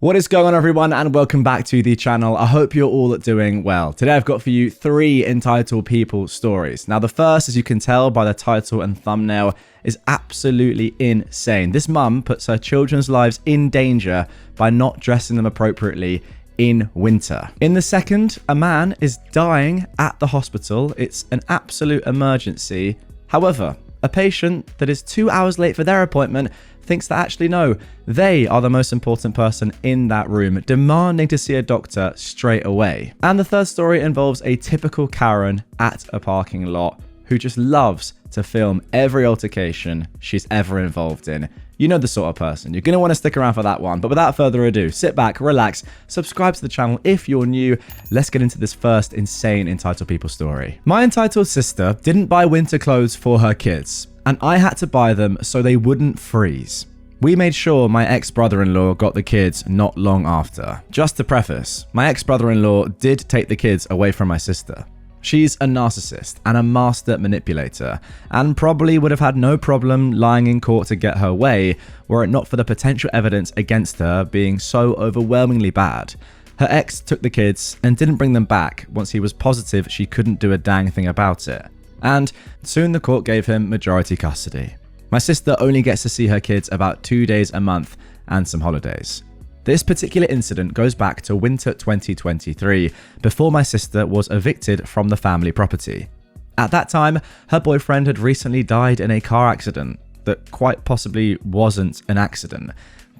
What is going on, everyone, and welcome back to the channel. I hope you're all doing well. Today I've got for you 3 entitled people stories. Now the first, as you can tell by the title and thumbnail, is absolutely insane. This mum puts her children's lives in danger by not dressing them appropriately in winter. In the second, a man is dying at the hospital. It's an absolute emergency. However, a patient that is 2 hours late for their appointment thinks that actually no, they are the most important person in that room, demanding to see a doctor straight away. And the third story involves a typical Karen at a parking lot who just loves to film every altercation she's ever involved in. You know the sort of person. You're going to want to stick around for that one. But without further ado, sit back, relax, subscribe to the channel if you're new. Let's get into this first insane entitled people story. My entitled sister didn't buy winter clothes for her kids, and I had to buy them so they wouldn't freeze. We made sure my ex-brother-in-law got the kids not long after. Just to preface, my ex-brother-in-law did take the kids away from my sister. She's a narcissist and a master manipulator, and probably would have had no problem lying in court to get her way were it not for the potential evidence against her being so overwhelmingly bad. Her ex took the kids and didn't bring them back once he was positive she couldn't do a dang thing about it. And soon the court gave him majority custody. My sister only gets to see her kids about 2 days a month and some holidays. This particular incident goes back to winter 2023, before my sister was evicted from the family property. At that time, her boyfriend had recently died in a car accident that quite possibly wasn't an accident.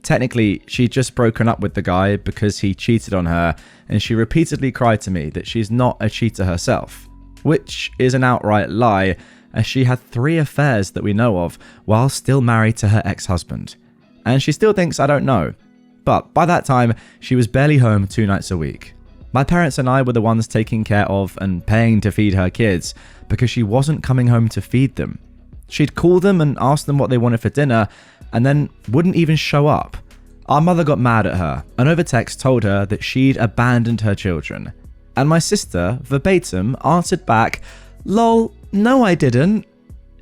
Technically, she'd just broken up with the guy because he cheated on her, and she repeatedly cried to me that she's not a cheater herself, which is an outright lie, as she had 3 affairs that we know of while still married to her ex-husband. And she still thinks I don't know. But by that time, she was barely home 2 nights a week. My parents and I were the ones taking care of and paying to feed her kids because she wasn't coming home to feed them. She'd call them and ask them what they wanted for dinner and then wouldn't even show up. Our mother got mad at her and over text told her that she'd abandoned her children. And my sister, verbatim, answered back, "Lol, no I didn't."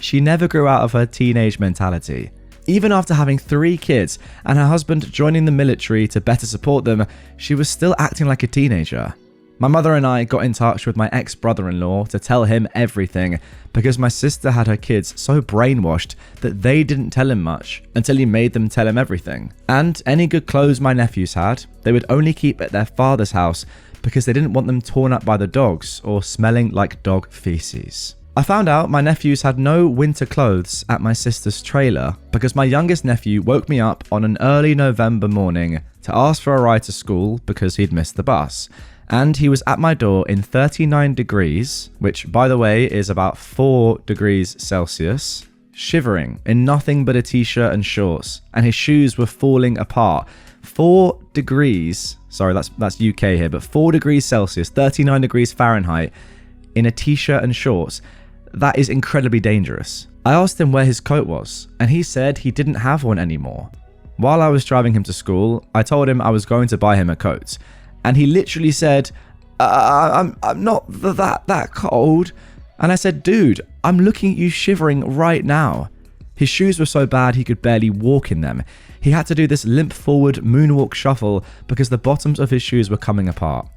She never grew out of her teenage mentality. Even after having 3 kids and her husband joining the military to better support them, she was still acting like a teenager. My mother and I got in touch with my ex-brother-in-law to tell him everything because my sister had her kids so brainwashed that they didn't tell him much until he made them tell him everything. And any good clothes my nephews had, they would only keep at their father's house because they didn't want them torn up by the dogs or smelling like dog feces. I found out my nephews had no winter clothes at my sister's trailer because my youngest nephew woke me up on an early November morning to ask for a ride to school because he'd missed the bus. And he was at my door in 39 degrees, which by the way is about 4 degrees Celsius, shivering in nothing but a t-shirt and shorts, and his shoes were falling apart. 4 degrees, sorry that's UK here, but 4 degrees Celsius, 39 degrees Fahrenheit in a t-shirt and shorts. That is incredibly dangerous. I asked him where his coat was, and he said he didn't have one anymore. While I was driving him to school, I told him I was going to buy him a coat, and he literally said, I'm not that cold. And I said, dude, I'm looking at you shivering right now. His shoes were so bad he could barely walk in them. He had to do this limp forward moonwalk shuffle because the bottoms of his shoes were coming apart.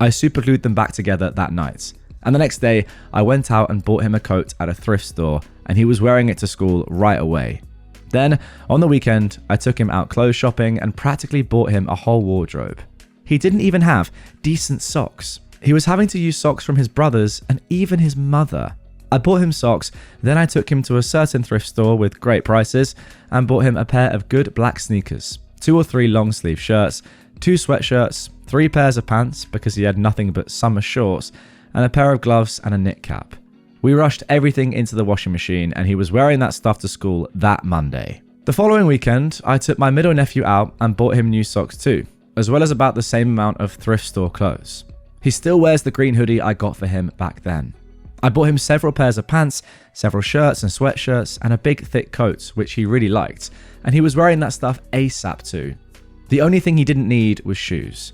I superglued them back together that night. And the next day, I went out and bought him a coat at a thrift store, and he was wearing it to school right away. Then, on the weekend, I took him out clothes shopping and practically bought him a whole wardrobe. He didn't even have decent socks. He was having to use socks from his brothers and even his mother. I bought him socks, then I took him to a certain thrift store with great prices and bought him a pair of good black sneakers, 2 or 3 long sleeve shirts, 2 sweatshirts, 3 pairs of pants because he had nothing but summer shorts, and a pair of gloves and a knit cap. We rushed everything into the washing machine and he was wearing that stuff to school that Monday. The following weekend, I took my middle nephew out and bought him new socks too, as well as about the same amount of thrift store clothes. He still wears the green hoodie I got for him back then. I bought him several pairs of pants, several shirts and sweatshirts, and a big thick coat, which he really liked, and he was wearing that stuff ASAP too. The only thing he didn't need was shoes.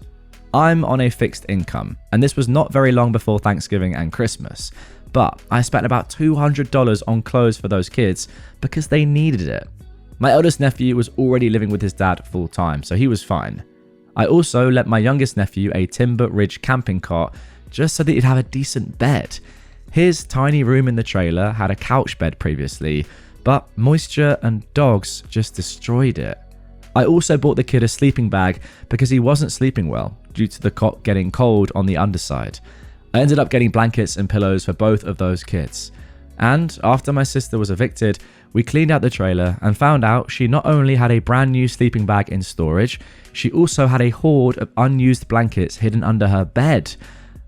I'm on a fixed income, and this was not very long before Thanksgiving and Christmas, but I spent about $200 on clothes for those kids because they needed it. My eldest nephew was already living with his dad full time, so he was fine. I also lent my youngest nephew a Timber Ridge camping cot just so that he'd have a decent bed. His tiny room in the trailer had a couch bed previously, but moisture and dogs just destroyed it. I also bought the kid a sleeping bag because he wasn't sleeping well due to the cot getting cold on the underside. I ended up getting blankets and pillows for both of those kids. And after my sister was evicted, we cleaned out the trailer and found out she not only had a brand new sleeping bag in storage, she also had a hoard of unused blankets hidden under her bed.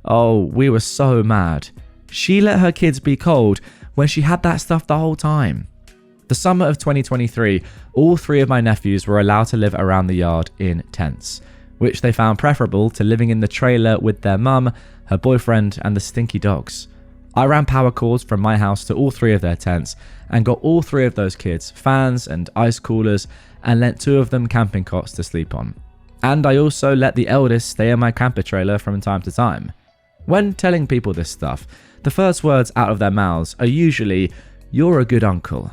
Oh, we were so mad. She let her kids be cold when she had that stuff the whole time. The summer of 2023, all 3 of my nephews were allowed to live around the yard in tents, which they found preferable to living in the trailer with their mum, her boyfriend, and the stinky dogs. I ran power cords from my house to all 3 of their tents and got all 3 of those kids fans and ice coolers and lent 2 of them camping cots to sleep on. And I also let the eldest stay in my camper trailer from time to time. When telling people this stuff, the first words out of their mouths are usually, "You're a good uncle."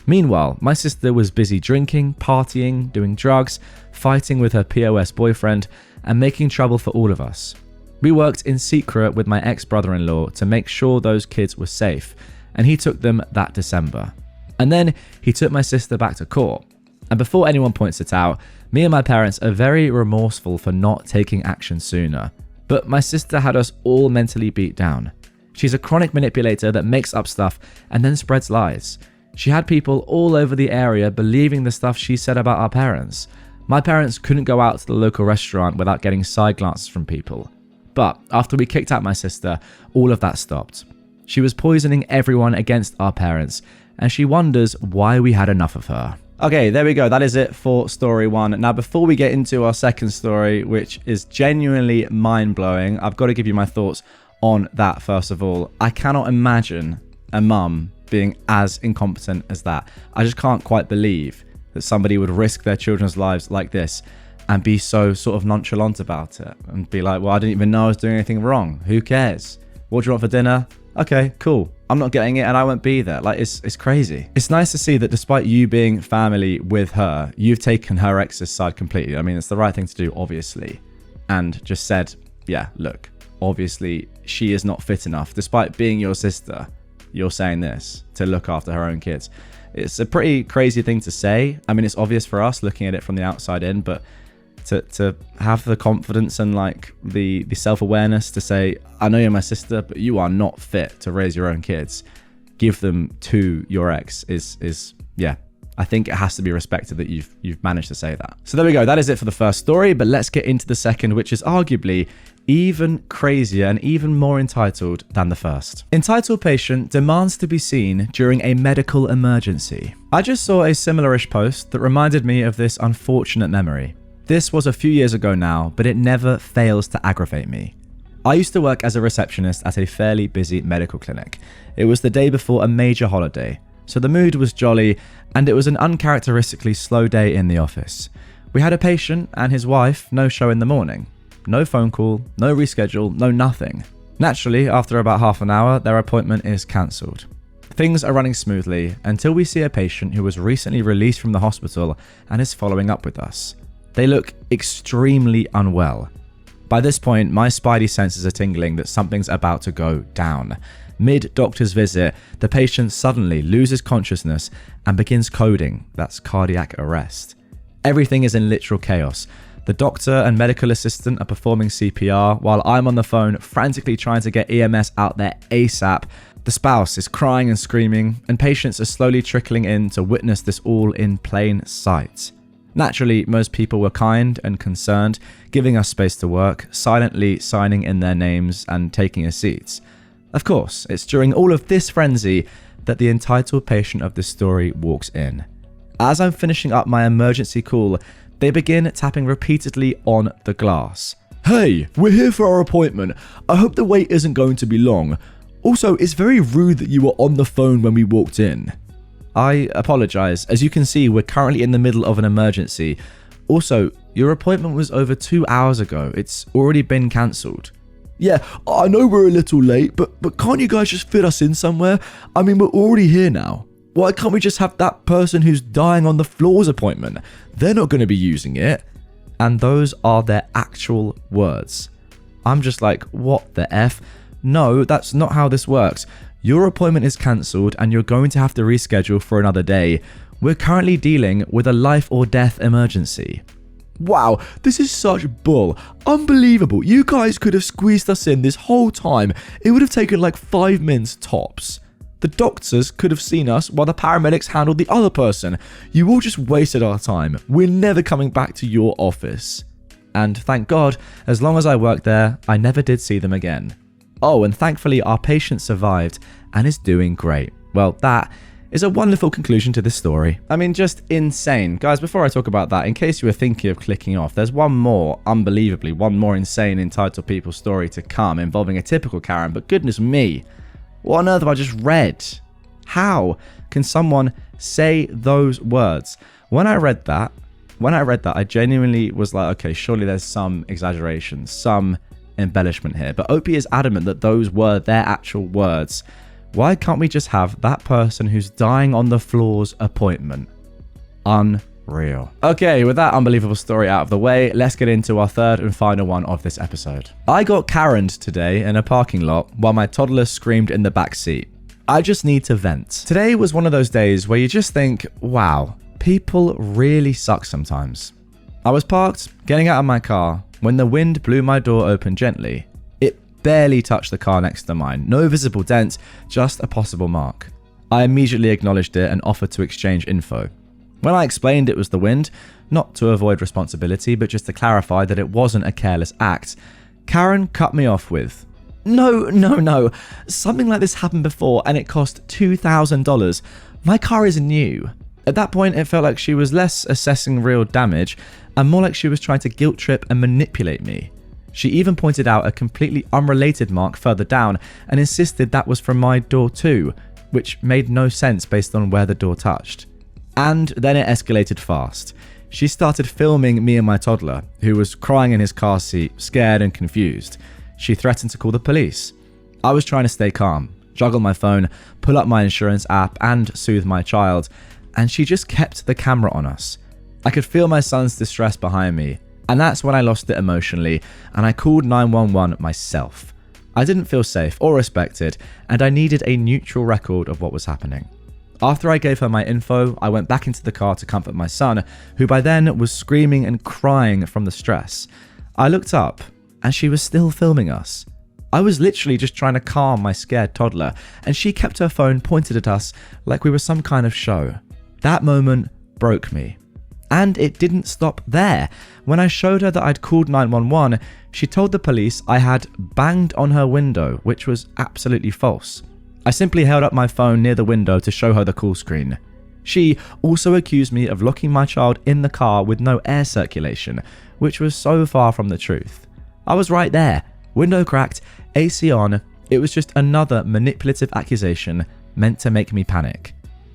Meanwhile, my sister was busy drinking, partying, doing drugs, fighting with her POS boyfriend, and making trouble for all of us. We worked in secret with my ex-brother-in-law to make sure those kids were safe, and he took them that December. And then he took my sister back to court. And before anyone points it out, me and my parents are very remorseful for not taking action sooner. But my sister had us all mentally beat down. She's a chronic manipulator that makes up stuff and then spreads lies. She had people all over the area believing the stuff she said about our parents. My parents couldn't go out to the local restaurant without getting side glances from people. But after we kicked out my sister, all of that stopped. She was poisoning everyone against our parents, and she wonders why we had enough of her. Okay, there we go. That is it for story 1. Now, before we get into our second story, which is genuinely mind-blowing, I've got to give you my thoughts on that first of all. I cannot imagine a mum being as incompetent as that. I just can't quite believe that somebody would risk their children's lives like this and be so sort of nonchalant about it and be like, well, I didn't even know I was doing anything wrong. Who cares? What do you want for dinner? Okay, cool. I'm not getting it and I won't be there. Like, it's crazy. It's nice to see that despite you being family with her, you've taken her ex's side completely. I mean, it's the right thing to do, obviously. And just said, yeah, look, obviously she is not fit enough. Despite being your sister, you're saying this to look after her own kids. It's a pretty crazy thing to say. I mean, it's obvious for us looking at it from the outside in, but to have the confidence and like the self-awareness to say, I know you're my sister, but you are not fit to raise your own kids. Give them to your ex is yeah. I think it has to be respected that you've managed to say that. So there we go. That is it for the first story, but let's get into the second, which is arguably even crazier and even more entitled than the first. Entitled patient demands to be seen during a medical emergency. I just saw a similar-ish post that reminded me of this unfortunate memory. This was a few years ago now, but it never fails to aggravate me. I used to work as a receptionist at a fairly busy medical clinic. It was the day before a major holiday, so the mood was jolly, and it was an uncharacteristically slow day in the office. We had a patient and his wife no-show in the morning. No phone call, no reschedule, no nothing. Naturally, after about half an hour, their appointment is cancelled. Things are running smoothly until we see a patient who was recently released from the hospital and is following up with us. They look extremely unwell. By this point, my spidey senses are tingling that something's about to go down. Mid-doctor's visit, the patient suddenly loses consciousness and begins coding. That's cardiac arrest. Everything is in literal chaos. The doctor and medical assistant are performing CPR while I'm on the phone frantically trying to get EMS out there ASAP. The spouse is crying and screaming, and patients are slowly trickling in to witness this all in plain sight. Naturally, most people were kind and concerned, giving us space to work, silently signing in their names and taking a seat. Of course, it's during all of this frenzy that the entitled patient of this story walks in. As I'm finishing up my emergency call, they begin tapping repeatedly on the glass. Hey, we're here for our appointment. I hope the wait isn't going to be long. Also, it's very rude that you were on the phone when we walked in. I apologize. As you can see, we're currently in the middle of an emergency. Also, your appointment was over 2 hours ago. It's already been cancelled. Yeah, I know we're a little late, but can't you guys just fit us in somewhere? I mean, we're already here now. Why can't we just have that person who's dying on the floor's appointment? They're not going to be using it. And those are their actual words. I'm just like, what the F? No, that's not how this works. Your appointment is cancelled and you're going to have to reschedule for another day. We're currently dealing with a life or death emergency. Wow, this is such bull. Unbelievable. You guys could have squeezed us in this whole time. It would have taken like 5 minutes tops. The doctors could have seen us while the paramedics handled the other person. You all just wasted our time. We're never coming back to your office. And thank God, as long as I worked there, I never did see them again. Oh, and thankfully our patient survived and is doing great. Well, that is a wonderful conclusion to this story. I mean, just insane. Guys, before I talk about that, in case you were thinking of clicking off, there's one more insane Entitled People story to come involving a typical Karen, but goodness me, what on earth have I just read? How can someone say those words? When I read that, I genuinely was like, okay, surely there's some exaggeration, some embellishment here. But Opie is adamant that those were their actual words. Why can't we just have that person who's dying on the floor's appointment? Unreal. Okay, with that unbelievable story out of the way, let's get into our third and final one of this episode. I got Karen'd today in a parking lot while my toddler screamed in the back seat. I just need to vent. Today was one of those days where you just think, wow, people really suck sometimes. I was parked, getting out of my car, when the wind blew my door open gently. It barely touched the car next to mine. No visible dent, just a possible mark. I immediately acknowledged it and offered to exchange info. When I explained it was the wind, not to avoid responsibility, but just to clarify that it wasn't a careless act, Karen cut me off with, No. Something like this happened before and it cost $2,000. My car is new. At that point, it felt like she was less assessing real damage and more like she was trying to guilt trip and manipulate me. She even pointed out a completely unrelated mark further down and insisted that was from my door too, which made no sense based on where the door touched. And then it escalated fast. She started filming me and my toddler, who was crying in his car seat, scared and confused. She threatened to call the police. I was trying to stay calm, juggle my phone, pull up my insurance app and soothe my child, and she just kept the camera on us. I could feel my son's distress behind me, and that's when I lost it emotionally, and I called 911 myself. I didn't feel safe or respected, and I needed a neutral record of what was happening. After I gave her my info, I went back into the car to comfort my son, who by then was screaming and crying from the stress. I looked up, and she was still filming us. I was literally just trying to calm my scared toddler, and she kept her phone pointed at us like we were some kind of show. That moment broke me. And it didn't stop there. When I showed her that I'd called 911, she told the police I had banged on her window, which was absolutely false. I simply held up my phone near the window to show her the call screen. She also accused me of locking my child in the car with no air circulation, which was so far from the truth. I was right there, window cracked, AC on. It was just another manipulative accusation meant to make me panic.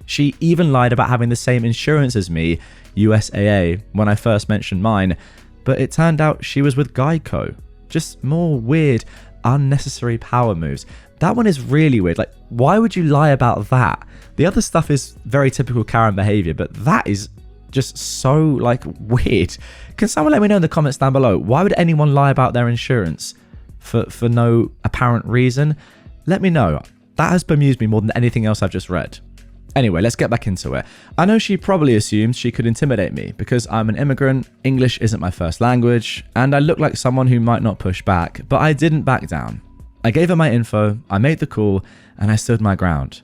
She even lied about having the same insurance as me, USAA, when I first mentioned mine, but it turned out she was with Geico. Just more weird, unnecessary power moves. That one is really weird. Like, why would you lie about that? The other stuff is very typical Karen behavior, but that is just so, weird. Can someone let me know in the comments down below, why would anyone lie about their insurance for no apparent reason? Let me know. That has bemused me more than anything else I've just read. Anyway, let's get back into it. I know she probably assumed she could intimidate me because I'm an immigrant, English isn't my first language, and I look like someone who might not push back, but I didn't back down. I gave her my info, I made the call, and I stood my ground.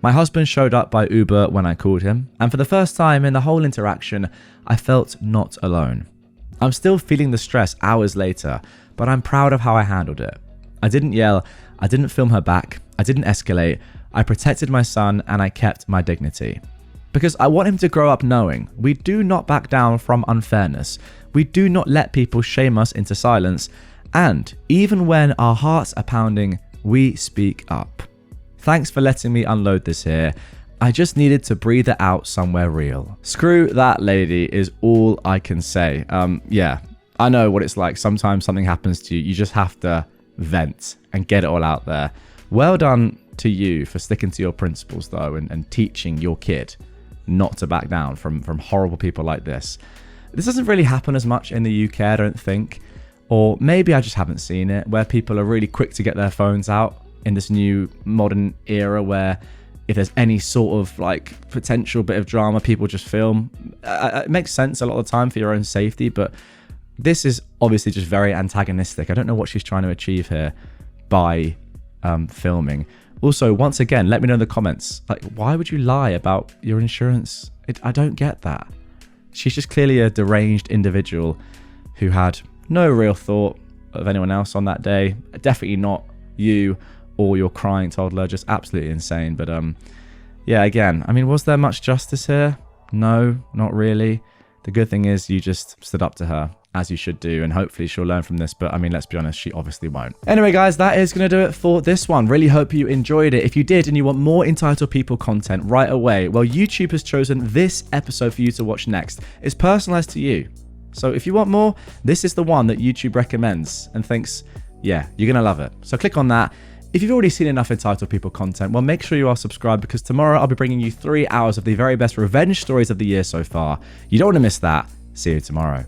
My husband showed up by Uber when I called him, and for the first time in the whole interaction, I felt not alone. I'm still feeling the stress hours later, but I'm proud of how I handled it. I didn't yell, I didn't film her back, I didn't escalate, I protected my son and I kept my dignity. Because I want him to grow up knowing we do not back down from unfairness, we do not let people shame us into silence, and even when our hearts are pounding, we speak up. Thanks for letting me unload this here. I just needed to breathe it out somewhere real. Screw that lady is all I can say. Yeah, I know what it's like. Sometimes something happens to you. You just have to vent and get it all out there. Well done to you for sticking to your principles though and teaching your kid not to back down from horrible people like this. This doesn't really happen as much in the UK, I don't think. Or maybe I just haven't seen it, where people are really quick to get their phones out in this new modern era where if there's any sort of like potential bit of drama, people just film. It makes sense a lot of the time for your own safety, but this is obviously just very antagonistic. I don't know what she's trying to achieve here by filming. Also, once again, let me know in the comments, like, why would you lie about your insurance? I don't get that. She's just clearly a deranged individual who had no real thought of anyone else on that day. Definitely not you or your crying toddler. Just absolutely insane. But yeah, again, I mean, was there much justice here? No, not really. The good thing is you just stood up to her, as you should do, and hopefully she'll learn from this. But I mean, let's be honest, she obviously won't. Anyway, guys, that is going to do it for this one. Really hope you enjoyed it. If you did and you want more Entitled People content right away, well, YouTube has chosen this episode for you to watch next. It's personalized to you. So if you want more, this is the one that YouTube recommends and thinks, yeah, you're going to love it. So click on that. If you've already seen enough Entitled People content, well, make sure you are subscribed, because tomorrow I'll be bringing you 3 hours of the very best revenge stories of the year so far. You don't want to miss that. See you tomorrow.